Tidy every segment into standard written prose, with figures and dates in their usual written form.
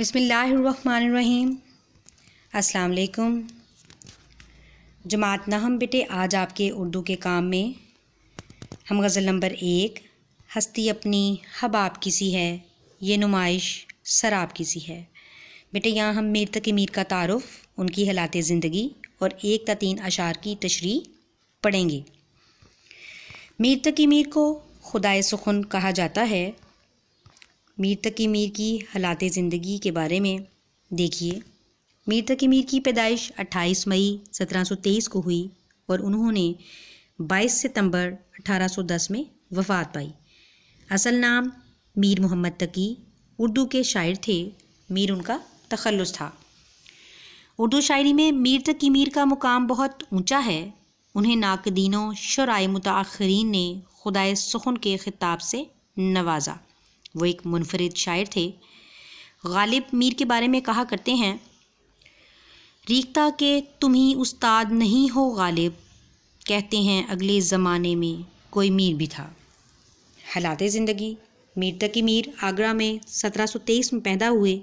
बिस्मिल्लाहिर्रहमानिर्रहीम। अस्सलाम वालेकुम। जमात नहम बेटे, आज आपके उर्दू के काम में हम गज़ल नंबर 1 हस्ती अपनी हबाब किसी है, ये नुमाइश शराब किसी है। बेटे यहाँ हम मीर तकी मीर का तारुफ़, उनकी हालात ज़िंदगी और 1 ता 3 अशार की तशरीह पढ़ेंगे। मीर तकी मीर को खुदाए सुखन कहा जाता है। मीर तकी मीर की हालात ज़िंदगी के बारे में देखिए। मीर तकी मीर की पैदाइश 28 मई 1723 को हुई और उन्होंने 22 सितंबर 1810 में वफ़ात पाई। असल नाम मीर मोहम्मद तकी, उर्दू के शायर थे। मीर उनका तखल्लुस था। उर्दू शायरी में मीर तकी मीर का मुकाम बहुत ऊंचा है। उन्हें नाक़दीनों शुराए मुताअख़िरीन ने खुदाए सुखन के ख़िताब से नवाजा। वो एक मुनफरिद शायर थे। गालिब मीर के बारे में कहा करते हैं, रीख्ता के तुम ही उस्ताद नहीं हो गालिब, कहते हैं अगले ज़माने में कोई मीर भी था। हालात ज़िंदगी। मीर तकी मीर आगरा में 1723 में पैदा हुए।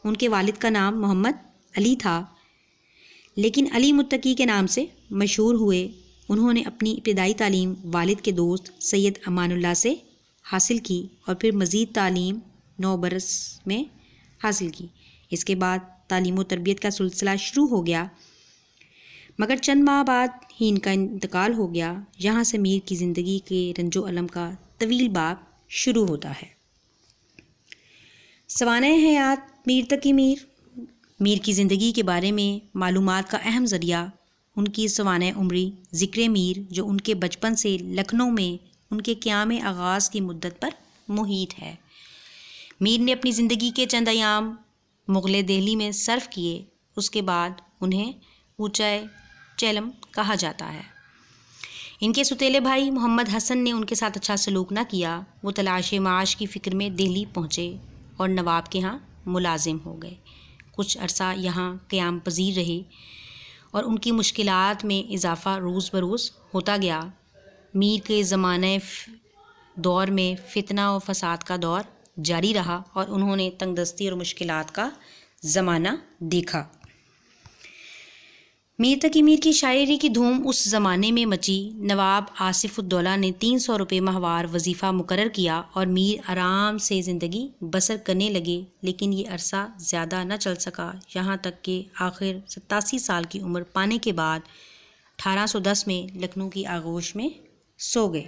उनके वालिद का नाम मोहम्मद अली था, लेकिन अली मुत्तकी के नाम से मशहूर हुए। उन्होंने अपनी इब्तिदाई तालीम वालिद के दोस्त सैयद अमानुल्लाह से हासिल की और फिर मज़ीद तालीम 9 बरस में हासिल की। इसके बाद तालीम व तरबियत का सिलसिला शुरू हो गया, मगर चंद माह बाद ही इनका इंतकाल हो गया। यहाँ से मीर की ज़िंदगी के रंजो अलम का तवील बाब शुरू होता है। सवाने हयात मीर तकी मीर। मीर की ज़िंदगी के बारे में मालूमात का अहम ज़रिया उनकी सवाने उम्री ज़िक्र मीर, जो उनके बचपन से लखनऊ में उनके क़याम आगाज़ की मुद्दत पर मुहीत है। मीर ने अपनी ज़िंदगी के चंद अयाम मुग़ल दिल्ली में सर्फ किए। उसके बाद उन्हें ऊँचाए चेलम कहा जाता है। इनके सुतेले भाई मोहम्मद हसन ने उनके साथ अच्छा सलूक न किया। वो तलाश माश की फ़िक्र में दिल्ली पहुँचे और नवाब के यहाँ मुलाजिम हो गए। कुछ अरसा यहाँ क़याम पजीर रहे और उनकी मुश्किलात में इजाफ़ा रोज़ बरोज़ होता गया। मीर के ज़माने दौर में फितना और फसाद का दौर जारी रहा और उन्होंने तंगदस्ती और मुश्किलात का ज़माना देखा। मीर तकी मीर की शायरी की धूम उस ज़माने में मची। नवाब आसिफ़ुद्दौला ने 300 रुपये माहवार वजीफ़ा मुकर्रर किया और मीर आराम से ज़िंदगी बसर करने लगे। लेकिन ये अरसा ज़्यादा न चल सका, यहाँ तक कि आखिर 87 साल की उम्र पाने के बाद 1810 में लखनऊ की आगोश में सो गए।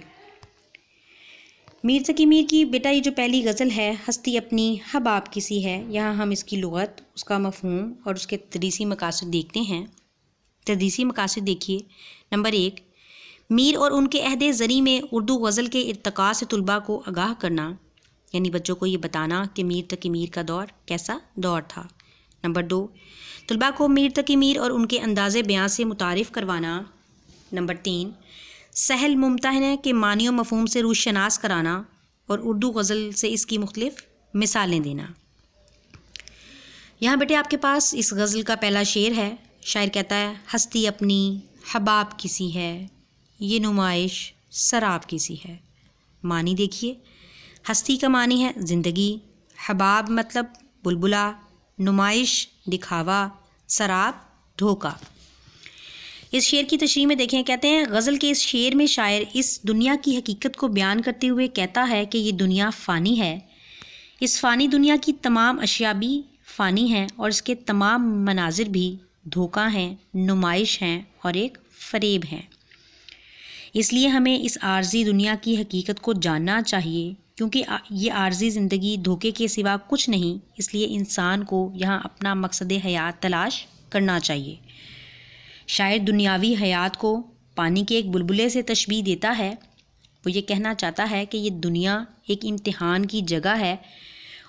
मीर तकी मीर की बेटा ये जो पहली गज़ल है, हस्ती अपनी हबाब किसी है, यहाँ हम इसकी लुग़त, उसका मफ़हूम और उसके तदरीसी मकासद देखते हैं। तदरीसी मकासद देखिए। नंबर 1, मीर और उनके अहदे ज़री में उर्दू गज़ल के इर्तिक़ा से तुलबा को आगाह करना, यानी बच्चों को ये बताना कि मीर तकी मीर का दौर कैसा दौर था। नंबर 2, तुलबा को मीर तकी मीर और उनके अंदाज़े बयां से मुतारिफ़ करवाना। नंबर 3, सहल मुमतहन के मानी व मफ़हूम से रूशनास कराना और उर्दू गज़ल से इसकी मुख्तलिफ़ मिसालें देना। यहाँ बेटे आपके पास इस गज़ल का पहला शेर है। शायर कहता है, हस्ती अपनी हबाब किसी है, ये नुमाइश शराब किसी है। मानी देखिए। हस्ती का मानी है ज़िंदगी, हबाब मतलब बुलबुला, नुमाइश दिखावा, शराब धोखा। इस शेर की तशरीह में देखें, कहते हैं गज़ल के इस शेर में शायर इस दुनिया की हकीकत को बयान करते हुए कहता है कि ये दुनिया फ़ानी है। इस फ़ानी दुनिया की तमाम अशिया भी फ़ानी हैं और इसके तमाम मनाजिर भी धोखा हैं, नुमाइश हैं और एक फ़रेब हैं। इसलिए हमें इस आर्जी दुनिया की हकीकत को जानना चाहिए, क्योंकि ये आर्जी ज़िंदगी धोखे के सिवा कुछ नहीं। इसलिए इंसान को यहाँ अपना मकसद हयात तलाश करना चाहिए। शायर दुनियावी हयात को पानी के एक बुलबुले से तशबीह देता है। वो ये कहना चाहता है कि ये दुनिया एक इम्तिहान की जगह है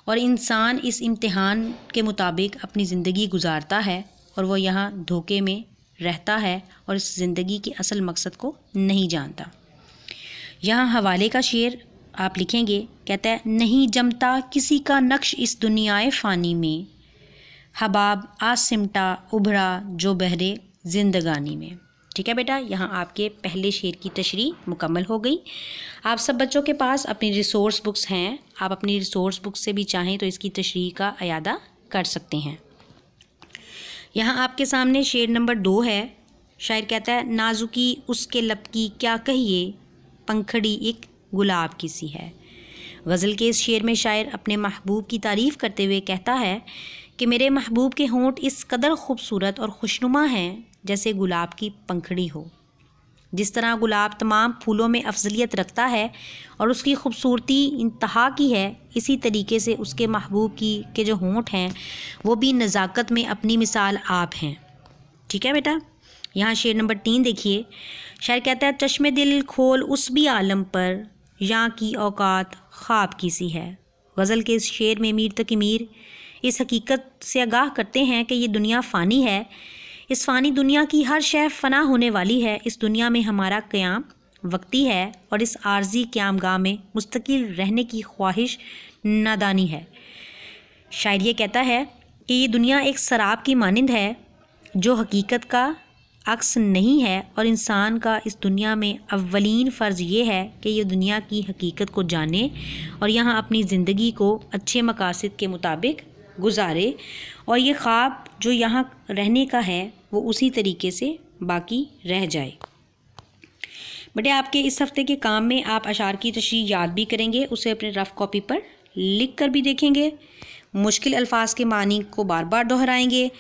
और इंसान इस इम्तिहान के मुताबिक अपनी ज़िंदगी गुजारता है और वो यहाँ धोखे में रहता है और इस ज़िंदगी के असल मकसद को नहीं जानता। यहाँ हवाले का शेर आप लिखेंगे, कहता है, नहीं जमता किसी का नक्श इस दुनियाए फ़ानी में, हबाब आसिमटा उभरा जो बहरे ज़िंदगानी में। ठीक है बेटा, यहाँ आपके पहले शेर की तशरीह मुकम्मल हो गई। आप सब बच्चों के पास अपनी रिसोर्स बुक्स हैं। आप अपनी रिसोर्स बुक्स से भी चाहें तो इसकी तशरीह का अयादा कर सकते हैं। यहाँ आपके सामने शेर नंबर 2 है। शायर कहता है, नाजुकी उसके लब की क्या कहिए, पंखड़ी एक गुलाब की सी है। गज़ल के इस शेर में शायर अपने महबूब की तारीफ़ करते हुए कहता है कि मेरे महबूब के होंठ इस कदर खूबसूरत और खुशनुमा हैं जैसे गुलाब की पंखड़ी हो। जिस तरह गुलाब तमाम फूलों में अफजलियत रखता है और उसकी खूबसूरती इंतहा की है, इसी तरीके से उसके महबूब के जो होंठ हैं वो भी नज़ाकत में अपनी मिसाल आप हैं। ठीक है बेटा। यहाँ शेर नंबर 3 देखिए। शायर कहता है, चश्मे दिल खोल उस भी आलम पर, यहाँ की औकात ख्वाब की सी है। गज़ल के इस शेर में मीर तकी मीर इस हकीकत से आगाह करते हैं कि ये दुनिया फ़ानी है। इस फ़ानी दुनिया की हर शय फ़ना होने वाली है। इस दुनिया में हमारा क़याम वक्ती है और इस आर्जी क़यामगाह में मुस्तकिल रहने की ख्वाहिश नादानी है। शायर ये कहता है कि ये दुनिया एक शराब की मानिंद है जो हकीकत का अक्स नहीं है, और इंसान का इस दुनिया में अव्वलीन फ़र्ज़ ये है कि ये दुनिया की हकीकत को जाने और यहाँ अपनी ज़िंदगी को अच्छे मकासद के मुताबिक गुजारे, और ये ख्वाब जो यहाँ रहने का है वो उसी तरीके से बाकी रह जाए। बेटे, आपके इस हफ़्ते के काम में आप अशार की तशरीह याद भी करेंगे, उसे अपने रफ़ कॉपी पर लिख कर भी देखेंगे, मुश्किल अल्फाज के मानी को बार बार दोहराएंगे,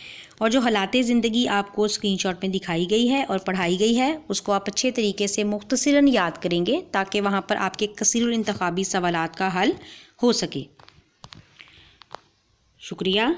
और जो हालाते ज़िंदगी आपको स्क्रीनशॉट में दिखाई गई है और पढ़ाई गई है उसको आप अच्छे तरीके से मुख्तसरन याद करेंगे ताकि वहाँ पर आपके कसीरुल इंतखाबी सवालात का हल हो सके। शुक्रिया।